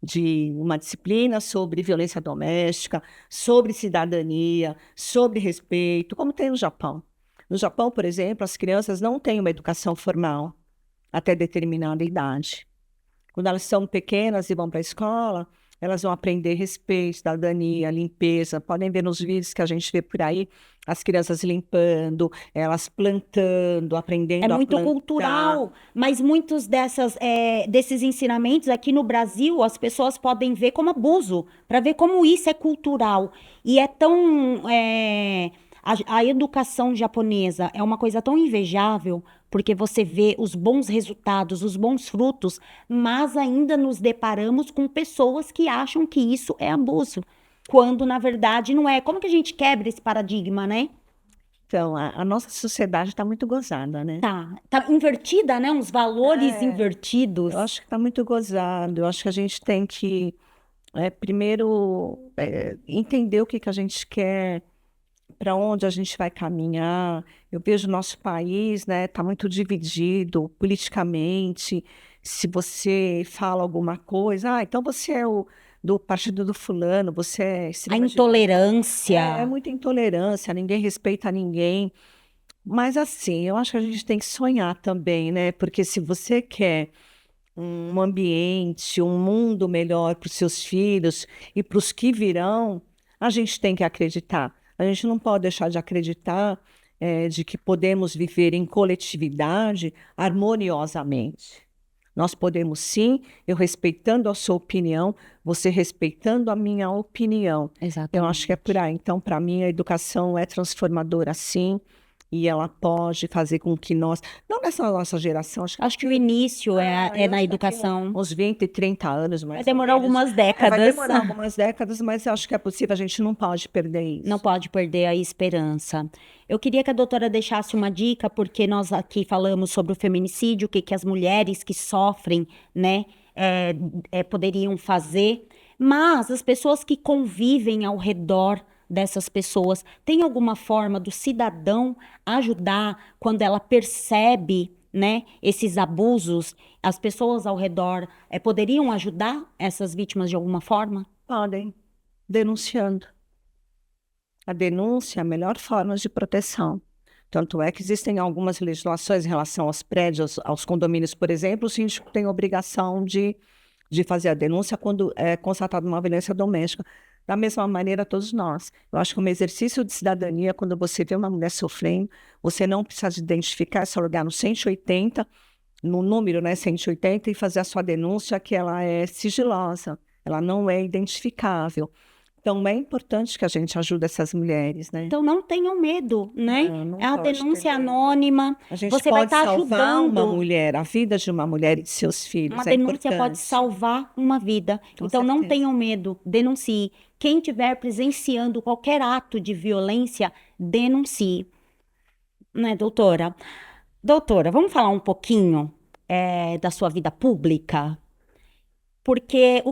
De uma disciplina sobre violência doméstica, sobre cidadania, sobre respeito, como tem no Japão. No Japão, por exemplo, as crianças não têm uma educação formal até determinada idade. Quando elas são pequenas e vão para a escola, elas vão aprender respeito, cidadania, limpeza. Podem ver nos vídeos que a gente vê por aí, as crianças limpando, elas plantando, aprendendo a plantar. É muito cultural, mas muitos desses ensinamentos aqui no Brasil, as pessoas podem ver como abuso, para ver como isso é cultural. E é tão... a educação japonesa é uma coisa tão invejável, porque você vê os bons resultados, os bons frutos, mas ainda nos deparamos com pessoas que acham que isso é abuso, quando na verdade não é. Como que a gente quebra esse paradigma, né? Então, a nossa sociedade está muito gozada, né? Tá invertida, né? Uns valores invertidos. Eu acho que está muito gozado. Eu acho que a gente tem que, primeiro, entender o que a gente quer, para onde a gente vai caminhar. Eu vejo o nosso país, né, está muito dividido politicamente. Se você fala alguma coisa, então você é do partido do fulano, você é A extrema intolerância. É muita intolerância, ninguém respeita ninguém. Mas assim, eu acho que a gente tem que sonhar também, né? Porque se você quer um ambiente, um mundo melhor para os seus filhos e para os que virão, a gente tem que acreditar. A gente não pode deixar de acreditar de que podemos viver em coletividade harmoniosamente. Nós podemos sim, eu respeitando a sua opinião, você respeitando a minha opinião. Eu acho que é por Exatamente. aí. Então, para mim, a educação é transformadora, sim, e ela pode fazer com que nós, não nessa nossa geração, acho que Acho que o início é eu na acho que daqui educação. uns 20, 30 anos, Vai mais ou demorar menos. algumas Vai décadas. demorar algumas décadas, mas eu acho que é possível, a gente não pode perder Não isso. pode perder a esperança. Eu queria que a doutora deixasse uma dica, porque nós aqui falamos sobre o feminicídio, o que, que as mulheres que sofrem, né, poderiam fazer, mas as pessoas que convivem ao redor dessas pessoas, tem alguma forma do cidadão ajudar quando ela percebe, né, esses abusos? As pessoas ao redor, poderiam ajudar essas vítimas de alguma forma? Podem, denunciando. A denúncia é a melhor forma de proteção. Tanto é que existem algumas legislações em relação aos prédios, aos condomínios, por exemplo, o síndico tem a obrigação de fazer a denúncia quando é constatada uma violência doméstica. Da mesma maneira, todos nós. Eu acho que um exercício de cidadania, quando você vê uma mulher sofrendo, você não precisa de identificar, é só ligar no 180, no número, né, 180, e fazer a sua denúncia, que ela é sigilosa, ela não é identificável. Então, é importante que a gente ajude essas mulheres, né? Então não tenham medo, né? Não, É não a pode ter denúncia medo. anônima. A gente Você vai pode estar salvar uma ajudando. mulher, a vida de uma mulher e de seus Uma filhos, é denúncia pode importante, salvar uma vida. com Então não certeza. tenham medo, denuncie. Quem estiver presenciando qualquer ato de violência, denuncie, né, doutora? Doutora, vamos falar um pouquinho da sua vida pública? Porque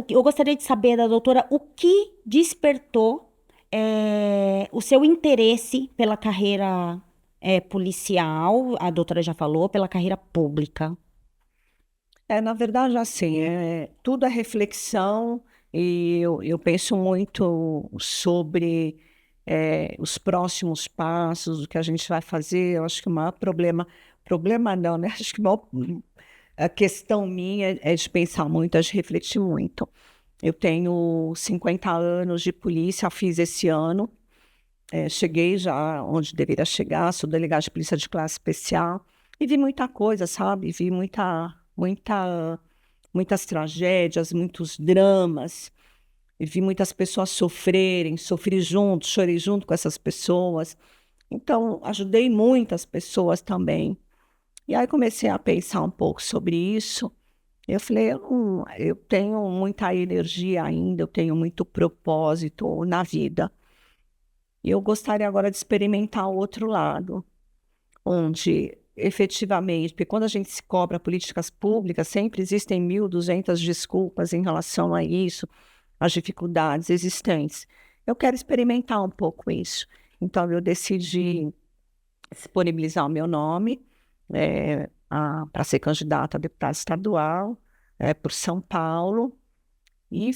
eu gostaria de saber da doutora o que despertou o seu interesse pela carreira policial, a doutora já falou, pela carreira pública. Na verdade, assim, tudo é reflexão e eu penso muito sobre os próximos passos, o que a gente vai fazer. Eu acho que o maior problema não, né? Acho que a questão minha é de pensar muito, é de refletir muito. Eu tenho 50 anos de polícia, fiz esse ano, cheguei já onde deveria chegar, sou delegada de polícia de classe especial e vi muita coisa, sabe? Vi muitas tragédias, muitos dramas, e vi muitas pessoas sofrerem, sofri junto, chorei junto com essas pessoas. Então, ajudei muitas pessoas também. E aí comecei a pensar um pouco sobre isso. Eu falei, eu tenho muita energia ainda, eu tenho muito propósito na vida. E eu gostaria agora de experimentar o outro lado, onde efetivamente, porque quando a gente se cobra políticas públicas, sempre existem 1.200 desculpas em relação a isso, as dificuldades existentes. Eu quero experimentar um pouco isso. Então, eu decidi disponibilizar o meu nome para ser candidata a deputada estadual por São Paulo e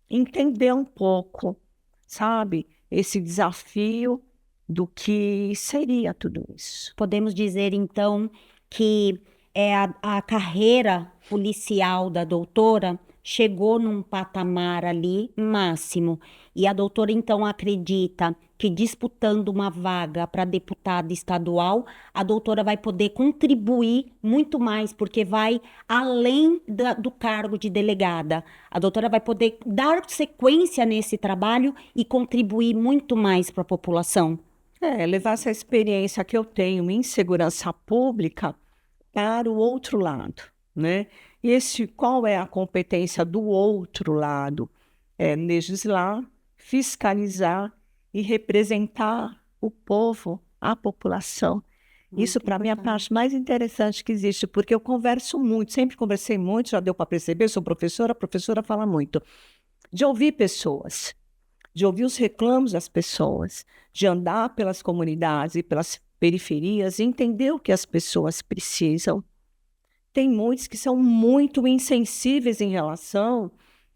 entender um pouco, sabe, esse desafio do que seria tudo isso. Podemos dizer, então, que a carreira policial da doutora chegou num patamar ali máximo. E a doutora, então, acredita que disputando uma vaga para deputada estadual, a doutora vai poder contribuir muito mais, porque vai além do cargo de delegada. A doutora vai poder dar sequência nesse trabalho e contribuir muito mais para a população. Levar essa experiência que eu tenho em segurança pública para o outro lado, né? E qual é a competência do outro lado? É legislar, fiscalizar e representar o povo, a população. Isso, Muito para mim, é a importante. parte mais interessante que existe, porque eu converso muito, sempre conversei muito, já deu para perceber, sou professora, a professora fala muito, de ouvir pessoas, de ouvir os reclamos das pessoas, de andar pelas comunidades e pelas periferias e entender o que as pessoas precisam. Tem muitos que são muito insensíveis em relação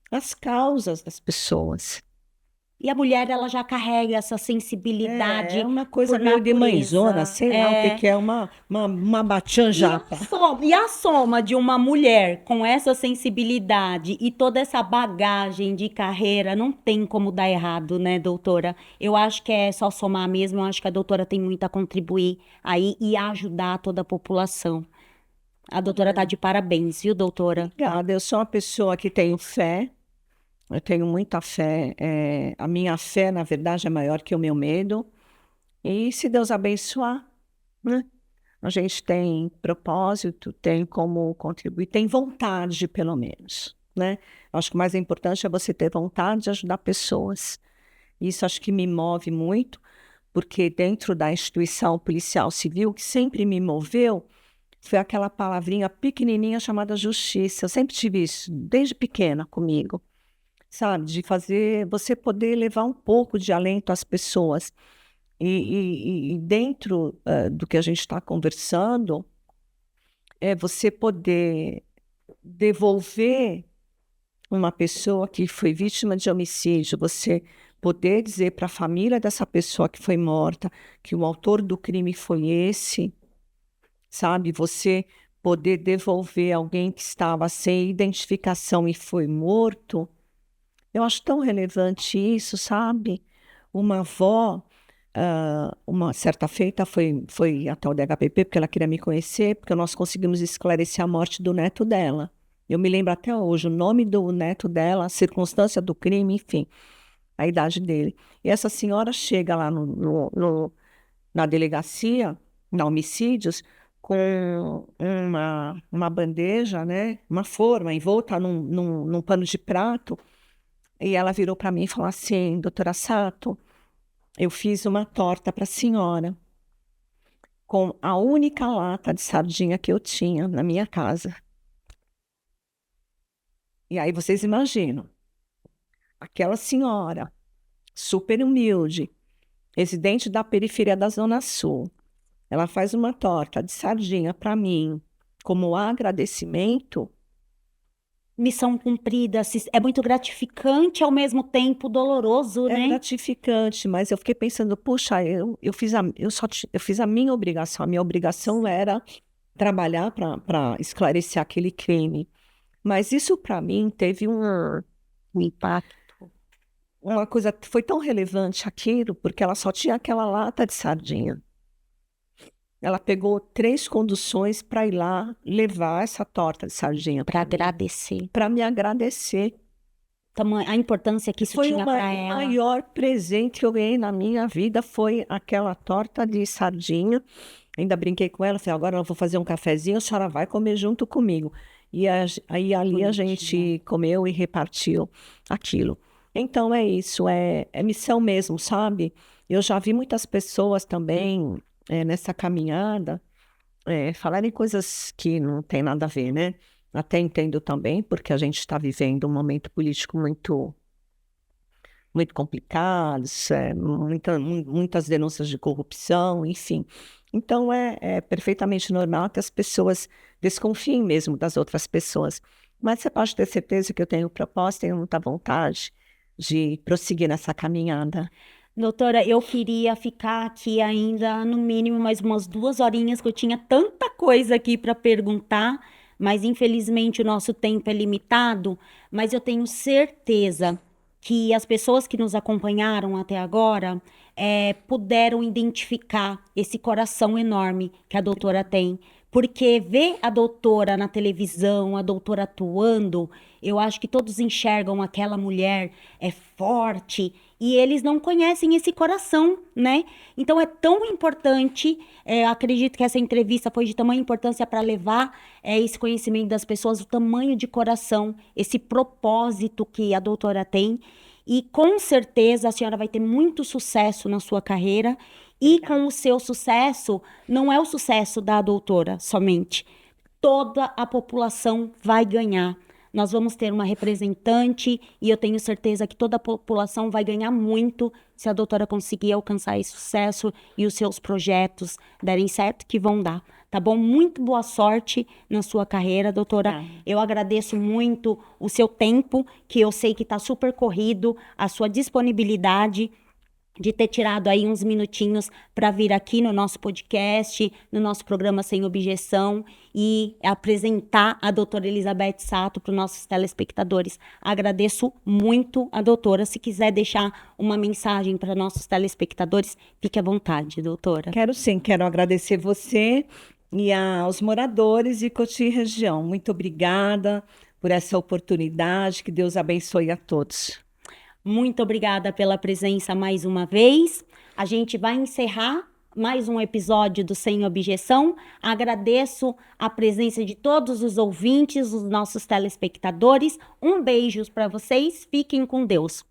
às causas das pessoas. E a mulher, ela já carrega essa É sensibilidade uma coisa por meio de mãezona, natureza. sei lá o que que é, uma batianjapa. E a soma de uma mulher com essa sensibilidade e toda essa bagagem de carreira não tem como dar errado, né, doutora? Eu acho que é só somar mesmo. Eu acho que a doutora tem muito a contribuir aí e a ajudar toda a população. A doutora tá de parabéns, viu, doutora? Obrigada, eu sou uma pessoa que tenho fé, eu tenho muita fé. A minha fé, na verdade, é maior que o meu medo. E se Deus abençoar, né? A gente tem propósito, tem como contribuir, tem vontade, pelo menos, né? Acho que o mais importante é você ter vontade de ajudar pessoas. Isso acho que me move muito, porque dentro da instituição policial civil, o que sempre me moveu foi aquela palavrinha pequenininha chamada justiça. Eu sempre tive isso, desde pequena comigo, sabe? De fazer você poder levar um pouco de alento às pessoas. E dentro do que a gente está conversando, é você poder devolver uma pessoa que foi vítima de homicídio, você poder dizer para a família dessa pessoa que foi morta que o autor do crime foi esse, sabe? Você poder devolver alguém que estava sem identificação e foi morto. Eu acho tão relevante isso, sabe? Uma avó, uma certa feita, foi até o DHPP, porque ela queria me conhecer, porque nós conseguimos esclarecer a morte do neto dela. Eu me lembro até hoje o nome do neto dela, a circunstância do crime, enfim, a idade dele. E essa senhora chega lá na delegacia, na homicídios, com uma bandeja, né, uma forma envolta num pano de prato, e ela virou para mim e falou assim: doutora Sato, eu fiz uma torta para a senhora com a única lata de sardinha que eu tinha na minha casa. E aí vocês imaginam, aquela senhora, super humilde, residente da periferia da Zona Sul, ela faz uma torta de sardinha para mim como agradecimento. Missão cumprida, é muito gratificante e ao mesmo tempo doloroso, É né? gratificante, mas eu fiquei pensando, puxa, eu fiz a minha obrigação. A minha obrigação era trabalhar para esclarecer aquele crime. Mas isso para mim teve um impacto. Uma coisa foi tão relevante aquilo, porque ela só tinha aquela lata de sardinha. Ela pegou 3 conduções para ir lá levar essa torta de sardinha Para agradecer. para me agradecer. A importância que isso Foi tinha para o ela. maior presente que eu ganhei na minha vida, foi aquela torta de sardinha. Ainda brinquei com ela, falei, agora eu vou fazer um cafezinho, a senhora vai comer junto comigo. Aí ali a Bonitinha. gente comeu e repartiu aquilo. Então é isso, é missão mesmo, sabe? Eu já vi muitas pessoas também nessa caminhada falarem coisas que não tem nada a ver, né? Até entendo também, porque a gente está vivendo um momento político muito complicados, muitas denúncias de corrupção, enfim. Então, é perfeitamente normal que as pessoas desconfiem mesmo das outras pessoas. Mas você pode ter certeza que eu tenho proposta, tenho muita vontade de prosseguir nessa caminhada. Doutora, eu queria ficar aqui ainda, no mínimo, mais umas 2 horinhas, que eu tinha tanta coisa aqui para perguntar, mas infelizmente o nosso tempo é limitado. Mas eu tenho certeza que as pessoas que nos acompanharam até agora puderam identificar esse coração enorme que a doutora tem. Porque ver a doutora na televisão, a doutora atuando, eu acho que todos enxergam aquela mulher forte e eles não conhecem esse coração, né? Então é tão importante, acredito que essa entrevista foi de tamanha importância para levar esse conhecimento das pessoas, o tamanho de coração, esse propósito que a doutora tem. E com certeza a senhora vai ter muito sucesso na sua carreira. E com o seu sucesso, não é o sucesso da doutora somente. Toda a população vai ganhar. Nós vamos ter uma representante e eu tenho certeza que toda a população vai ganhar muito se a doutora conseguir alcançar esse sucesso e os seus projetos derem certo, que vão dar, tá bom? Muito boa sorte na sua carreira, doutora. Tá. Eu agradeço muito o seu tempo, que eu sei que tá super corrido, a sua disponibilidade de ter tirado aí uns minutinhos para vir aqui no nosso podcast, no nosso programa Sem Objeção e apresentar a doutora Elizabeth Sato para os nossos telespectadores. Agradeço muito a doutora. Se quiser deixar uma mensagem para nossos telespectadores, fique à vontade, doutora. Quero sim, quero agradecer você e aos moradores de Cotia e região. Muito obrigada por essa oportunidade, que Deus abençoe a todos. Muito obrigada pela presença mais uma vez. A gente vai encerrar mais um episódio do Sem Objeção. Agradeço a presença de todos os ouvintes, os nossos telespectadores. Um beijo para vocês. Fiquem com Deus.